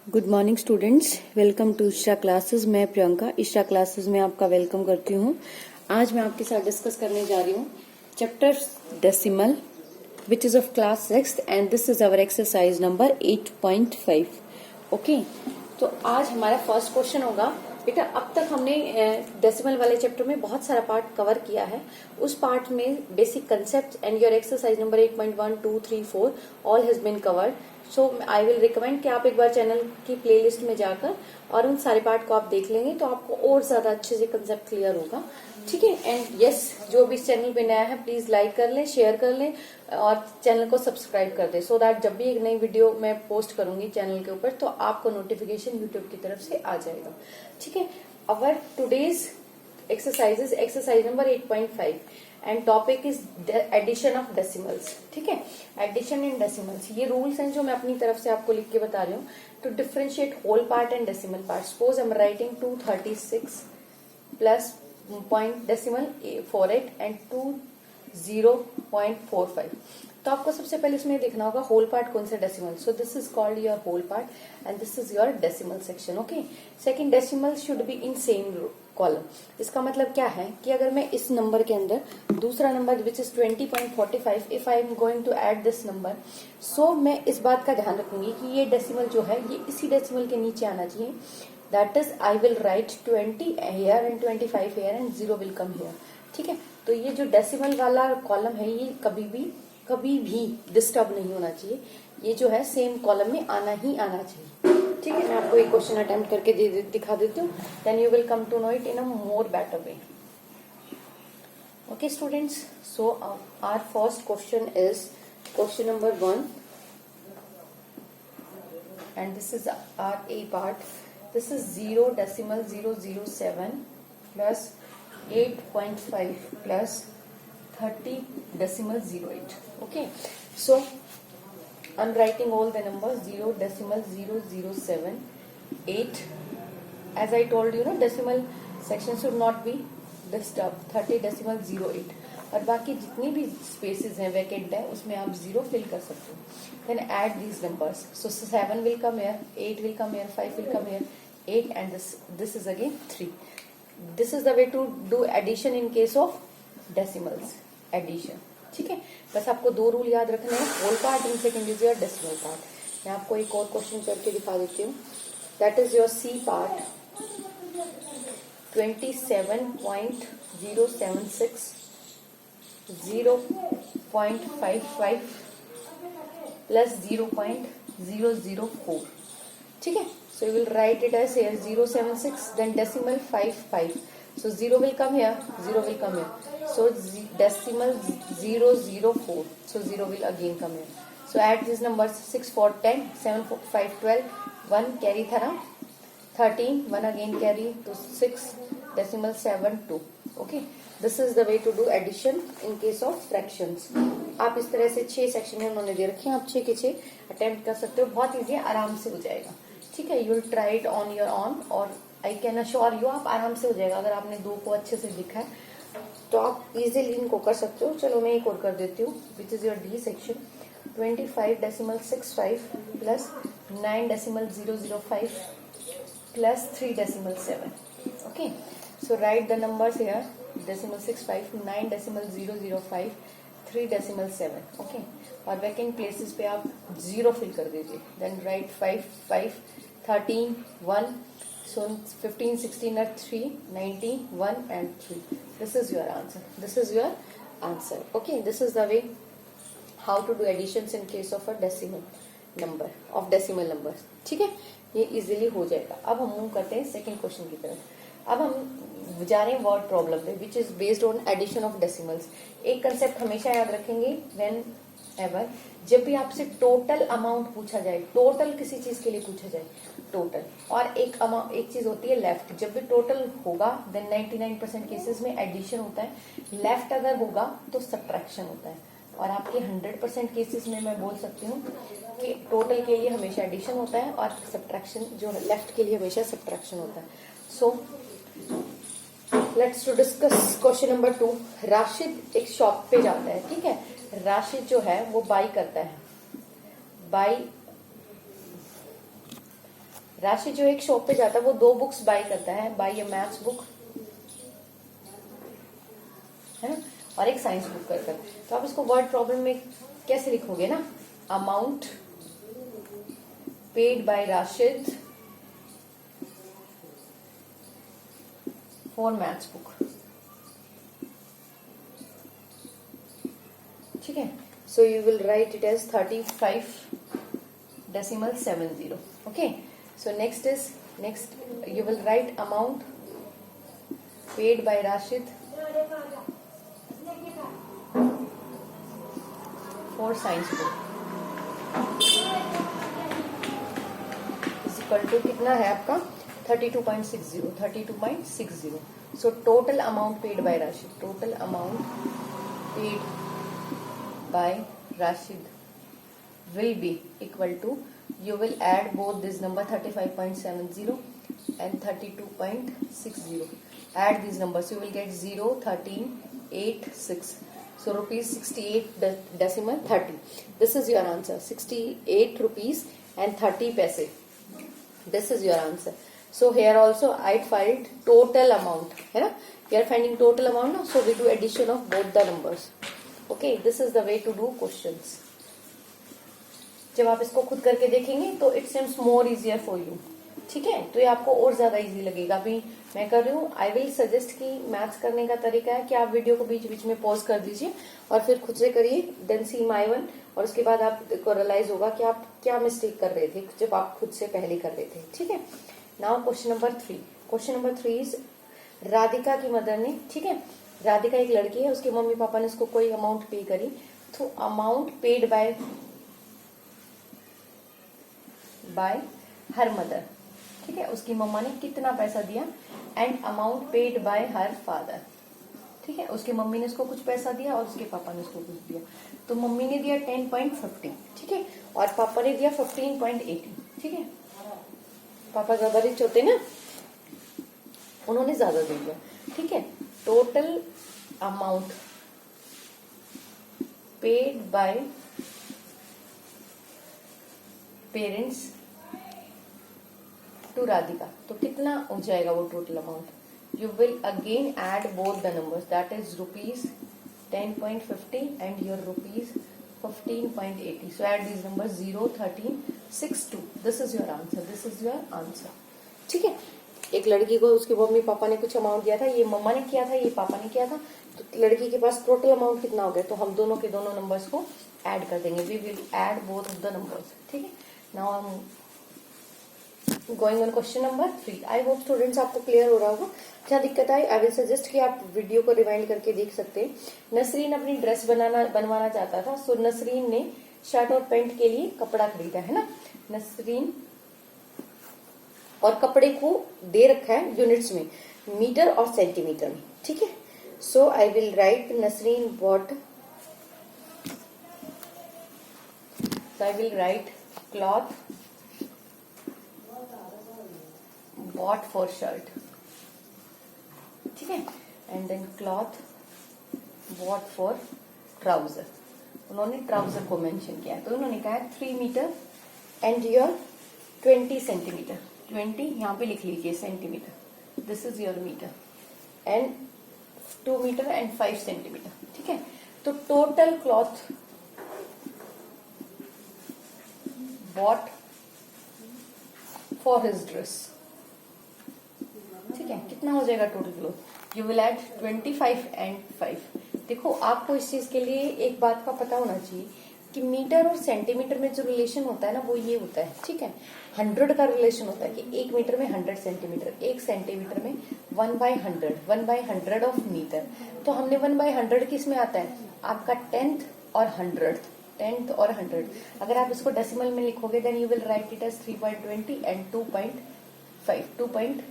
Good morning students, welcome to Isha classes. मैं Priyanka Isha classes में आपका वेलकम करती हूँ। आज मैं आपके साथ डिस्कस करने जा रही हूँ chapter decimal which is of class 6 and this is our exercise number 8.5। Okay, तो आज हमारा फर्स्ट क्वेश्चन होगा। बेटा, अब तक हमने डेसिमल वाले चैप्टर में बहुत सारा पार्ट कवर किया है। उस पार्ट में basic concept and your exercise number 8.1, 2, 3, 4 all has been covered. So I will recommend कि आप एक बार चैनल की प्लेलिस्ट में जाकर और उन सारे पार्ट को आप देख लेंगे तो आपको और ज्यादा अच्छे से कंसेप्ट क्लियर होगा। ठीक है। एंड यस, जो भी इस चैनल पे नया है प्लीज लाइक कर लें, शेयर कर लें और चैनल को सब्सक्राइब कर दें सो दैट जब भी एक नई वीडियो मैं पोस्ट करूंगी चैनल के ऊपर तो आपको नोटिफिकेशन यूट्यूब की तरफ से आ जाएगा। ठीक है। Our today's exercises exercise number 8.5 and topic is addition of decimals. ठीक है, एडिशन इन डेसिमल्स। ये रूल्स हैं जो मैं अपनी तरफ से आपको लिख के बता रही हूँ to differentiate whole part and decimal part. Suppose I am writing 236 plus point decimal 48 and 20.45। तो आपको सबसे पहले इसमें देखना होगा होल पार्ट कौन सा decimal. So this is called your whole part and this is your decimal section. Okay, second decimal should be in same column. इसका मतलब क्या है कि अगर मैं इस नंबर के अंदर दूसरा number which is 20.45 if I am going to add this number, so मैं इस बात का ध्यान रखूंगी कि ये डेसिमल जो है ये इसी डेसिमल के नीचे आना चाहिए। That is I will right 20 here and 25 here and 0 will come here। ठीक है, तो ये जो डेसिमल वाला कॉलम है ये कभी भी डिस्टर्ब नहीं होना चाहिए। ये जो है सेम कॉलम में आना ही आना चाहिए। ठीक है, मैं आपको एक क्वेश्चन अटेम्प्ट करके दिखा देती हूँ, then you will come to know it in a more better way. Okay students, so our first question is question number 1 and this is our a part. This is 0.007 plus 8.5 plus 30.08. Okay, so I'm writing all the numbers 0.0078. As I told you, decimal section should not be disturbed. 30.08 और बाकी जितनी भी spaces हैं vacant है उसमें आप 0 fill कर सकते हो। Then add these numbers. So 7 will come here, 8 will come here, 5 will come here, 8 and this is again 3. This is the way to do addition in case of decimals. Addition. ठीक है, बस आपको दो rule याद रखने हैं, whole part and second is your decimal part. मैं आपको एक और क्वेश्चन करके दिखा देती हूँ। That is your c part 27.076 0.55 plus 0.004। ठीक है, so you will write it as here 076 then decimal 55. So 0 will come here, 0 will come here. So decimal 004. So 0 will again come here. So add these numbers 6, 4, 10, 7, 4, 5, 12, 1 carry thara 13, 1 again carry to 6, decimal 7, 2. Okay. This is the way to do addition in case of fractions. आप इस तरह से 6 section है उन्होंने दे रखे हैं, आप 6 के 6 अटेम्प्ट कर सकते हो, बहुत इजी है, आराम से हो जाएगा। ठीक है, you will try it on your on और आई कैन अश्योर यू आप आराम से हो जाएगा। अगर आपने 2 को अच्छे से लिखा है तो आप इजीली इनको कर सकते हो। चलो मैं एक और कर देती हूँ which is your d section 25.65 plus 9.005 plus 3.7। Okay, so write the numbers here 0.65 9.005 3.7। Okay, और वैकेंट प्लेसेस पे आप 0 फिल कर दीजिए। Then write 5, 5, 13, 1, so 15, 16 are 3, 19, 1 and 3. This is your answer. This is your answer. Okay, this is the way how to do additions in case of a decimal number of decimal numbers. ठीक है, ये easily हो जाएगा। अब हम move करते हैं second question की तरफ। अब हम जा रहे हैं वर्ड प्रॉब्लम पे which is based on addition of decimals. एक कंसेप्ट हमेशा याद रखेंगे, व्हेन एवर जब भी आपसे टोटल अमाउंट पूछा जाए, टोटल किसी चीज के लिए पूछा जाए टोटल, और एक चीज होती है लेफ्ट। जब भी टोटल होगा देन 99% केसेस में एडिशन होता है, लेफ्ट अगर होगा तो सब्ट्रैक्शन होता है। और आपके 100% केसेस में मैं बोल सकती हूँ कि टोटल के लिए हमेशा एडिशन होता है और सब्ट्रैक्शन जो लेफ्ट के लिए हमेशा सब्ट्रैक्शन होता है। So let's to discuss question number 2। Rashid एक शॉप पे जाता है। ठीक है, राशिद जो है वो बाई करता है, बाई राशि जो एक शॉप पे जाता है वो 2 बुक्स बाय करता है, बाय अ मैथ्स बुक, है ना, और एक साइंस बुक करता है। तो आप इसको वर्ड प्रॉब्लम में कैसे लिखोगे ना, amount paid by Rashid for maths book. ठीक है, so you will write it as 35.70। Okay, so next you will write amount paid by Rashid for science book is equal to कितना है आपका 32.60। so total amount paid by Rashid will be equal to, you will add both this number 35.70 and 32.60, add these numbers, you will get 0, 13, 8, 6, so rupees 68.30, this is your answer, 68 rupees and 30 paise, this is your answer. So here also I find total amount, है ना, we are finding total amount now, so we do addition of both the numbers. Okay, this is the way to do questions. जब आप इसको खुद करके देखेंगे तो it seems more easier for you. ठीक है, तो ये आपको और ज्यादा इजी लगेगा। अभी मैं कर रही हूँ, आई विल सजेस्ट कि मैथ्स करने का तरीका है कि आप वीडियो को बीच बीच में पॉज कर दीजिए और फिर खुद से करिए, देन सी माय वन, और उसके बाद आपको रियलाइज होगा कि आप क्या मिस्टेक कर रहे थे जब आप खुद से पहले कर रहे थे। ठीक है, now question number 3। Question number 3 is, Radhika की मदर ने, ठीक है, राधिका एक लड़की है, उसके मम्मी पापा ने उसको कोई अमाउंट पे करी, तो amount paid bye her mother, ठीक है, उसकी मम्मा ने कितना पैसा दिया, and amount paid bye her father, ठीक है, उसकी मम्मी ने उसको कुछ पैसा दिया और उसके पापा ने उसको कुछ दिया। तो मम्मी ने दिया 10.50, ठीक है, और पापा ने दिया 15.80, ठीक है, पापा ज्यादा रिच होते ना, उन्होंने ज्यादा दे दिया। ठीक है, total amount paid by parents to Radhika, तो कितना हो जाएगा वो total amount? You will again add both the numbers, that is rupees 10.50 and your rupees 15.80, so add these number 0, 13, 6, 2, this is your answer, this is your answer. ठीक है, एक लड़की को उसके मम्मी पापा ने कुछ अमाउंट दिया था, ये मम्मा ने किया था, ये पापा ने किया था, तो लड़की के पास टोटल अमाउंट कितना हो गया? तो हम दोनों के दोनों नंबर्स को ऐड कर देंगे, we will add both of the numbers. ठीक है, now I am going on question number 3। I hope students आपको क्लियर हो रहा होगा। क्या दिक्कत आई, आई विल सजेस्ट कि आप वीडियो को रिवाइंड करके देख सकते हैं। नसरीन अपनी ड्रेस बनवाना चाहता था, सो नसरीन ने शर्ट और पैंट के लिए कपड़ा खरीदा, है ना, नसरीन, और कपड़े को दे रखा है यूनिट्स में, मीटर और सेंटीमीटर में। ठीक है, सो आई विल राइट नसरीन बॉट, so I will write cloth bought for shirt, ठीक है, and then cloth bought for trouser, उन्होंने ट्राउजर को मेंशन किया, तो उन्होंने कहा 3 मीटर एंड योर 20 सेंटीमीटर, 20 यहाँ पे लिख लीजिए centimetre, this is your metre, and 2 metre and 5 centimetre. ठीक है, तो total cloth bought for his dress, ठीक है, कितना हो जाएगा total cloth? You will add 25 and 5। देखो, आपको इस चीज के लिए एक बात का पता होना चाहिए कि मीटर और सेंटीमीटर में जो रिलेशन होता है ना, वो ये होता है, ठीक है, 100 का रिलेशन होता है कि 1 मीटर में 100 सेंटीमीटर, 1 सेंटीमीटर में 1/100, 1/100 ऑफ मीटर। तो हमने 1/100 किस में आता है? आपका 10th और 100th, 10th और 100। अगर आप इसको डेसिमल में लिखोगे, then you will write it as 3.20 and 2.05,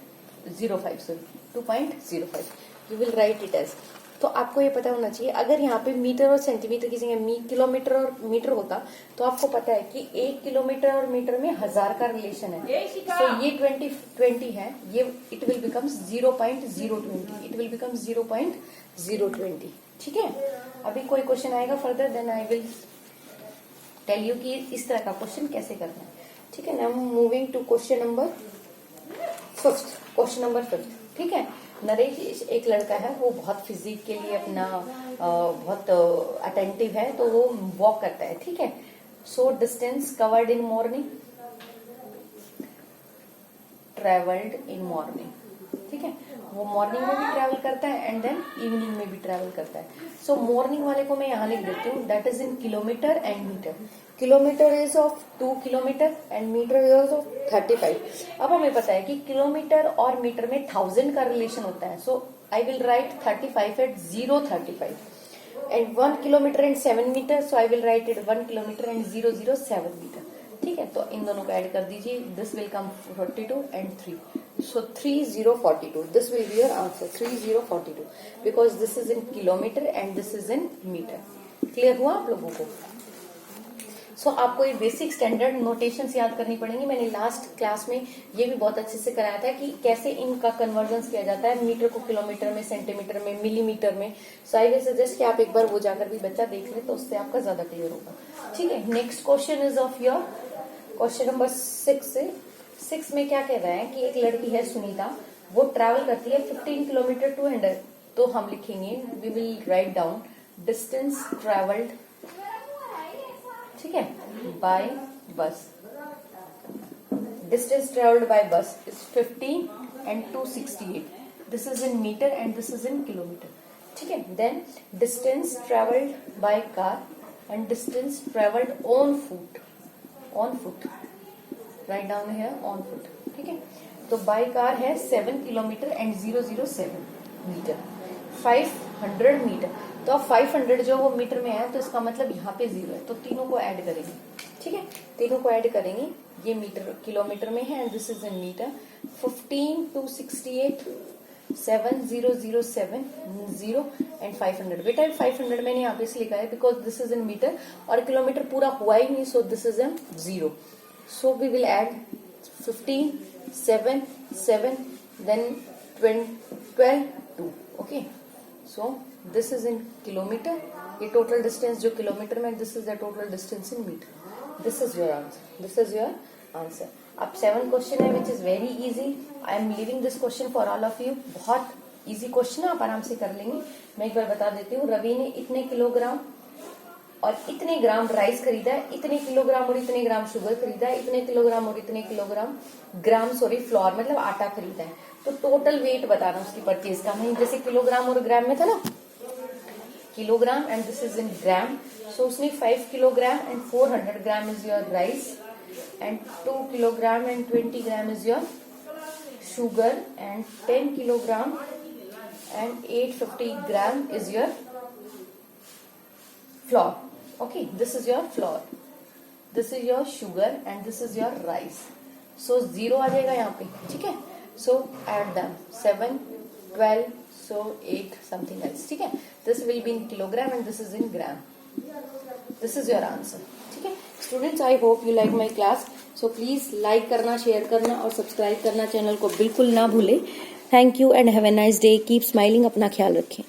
you will write it as. तो आपको ये पता होना चाहिए, अगर यहाँ पे मीटर और सेंटीमीटर की जगह किलोमीटर और मीटर होता, तो आपको पता है कि 1 किलोमीटर और मीटर में 1000 का रिलेशन है। तो ये 20 है, ये it will become 0.020, it will become 0.020। ठीक है, अभी कोई क्वेश्चन आएगा further, then I will tell you कि इस तरह का क्वेश्चन कैसे करना है। ठीक है ना। Moving to question number 5, question number 5, ठीक है। नरेश एक लड़का है, वो बहुत फिजिक के लिए अपना बहुत अटेंटिव है, तो वो वॉक करता है, ठीक है। So distance covered in morning, travelled in morning, ठीक है। वो मॉर्निंग में भी ट्रैवल करता है एंड देन इवनिंग में भी ट्रैवल करता है। सो मॉर्निंग वाले को मैं यहाँ लिख देती हूँ, that is in kilometre and metre. Kilometre is of 2 kilometre and metre is of 35। अब हमें पता है कि किलोमीटर और मीटर में 1000 का रिलेशन होता है। So I will write 35 at 035 and 1 kilometre and 7 metre, so I will write it 1 kilometre and 007 metre, ठीक है। तो इन दोनों को ऐड कर दीजिए, this will come 42 and 3, so 3042, this will be your answer, 3042, because this is in kilometer and this is in meter। Clear हुआ आप लोगों को? सो आपको ये बेसिक स्टैंडर्ड नोटेशंस याद करनी पड़ेंगी। मैंने लास्ट क्लास में ये भी बहुत अच्छे से कराया था कि कैसे इनका कन्वर्जन किया जाता है, मीटर को किलोमीटर में, सेंटीमीटर में, मिलीमीटर में। सो आई विल सजेस्ट कि आप एक बार वो जाकर भी बच्चा देख ले, तो उससे आपका ज्यादा क्लियर होगा, ठीक है। Next question is of your question number 6 में क्या कह रहा है कि एक लड़की है सुनीता, वो ट्रैवल करती है 15 किलोमीटर टू 100। तो हम लिखेंगे, we will write down distance travelled, ठीक है, by bus. Distance travelled by bus is 15 and 268। This is in metre and this is in kilometre, ठीक है। Then distance travelled by car and distance travelled on foot, write down है on foot, ठीक है। तो by car है 7 kilometre and 007 metre, 500 metre. तो अब 500 जो वो मीटर में है, तो इसका मतलब यहाँ पे 0 है, तो तीनों को ऐड करेंगे, ठीक है। तीनों को ऐड करेंगे, ये मीटर किलोमीटर में है and this is in metre. 15 268 7007 0 and 500। बेटा 500 मैंने यहाँ पे इसलिए लिखा है because this is in metre और किलोमीटर पूरा हुआ ही नहीं, so this is in 0। So we will add 15, 7, 7, then 12, 2. Okay. So this is in kilometer. ये total distance जो किलोमीटर में, this is the total distance in meter. This is your answer. This is your answer. अब 7 question है which is very easy. I am leaving this question for all of you. बहुत easy question है, आप आराम से कर लेंगे। मैं एक बार बता देती हूँ। रवि ने इतने किलोग्राम और इतने ग्राम राइस खरीदा है, इतने किलोग्राम और इतने ग्राम शुगर खरीदा है, इतने किलोग्राम और इतने ग्राम फ्लोर मतलब आटा खरीदा है। तो टोटल वेट बताना उसकी परचेज का। नहीं जैसे किलोग्राम और ग्राम में था ना, kilogram and this is in gram. So उसने 5 kilogram and 400 gram is your rice and 2 kilogram and 20 gram is your sugar and 10 kilogram and 850 gram is your flour। Okay, this is your flour, this is your sugar and this is your rice। so 0 आ जाएगा यहाँ पे, ठीक है। so add them 7 12 so 8 something else, ठीक है। this will be in kilogram and this is in gram। this is your answer, ठीक है। Students I hope you like my class. So please like करना, शेयर करना और subscribe करना channel को बिल्कुल ना भूले। Thank you and have a nice day. Keep smiling. अपना ख्याल रखें।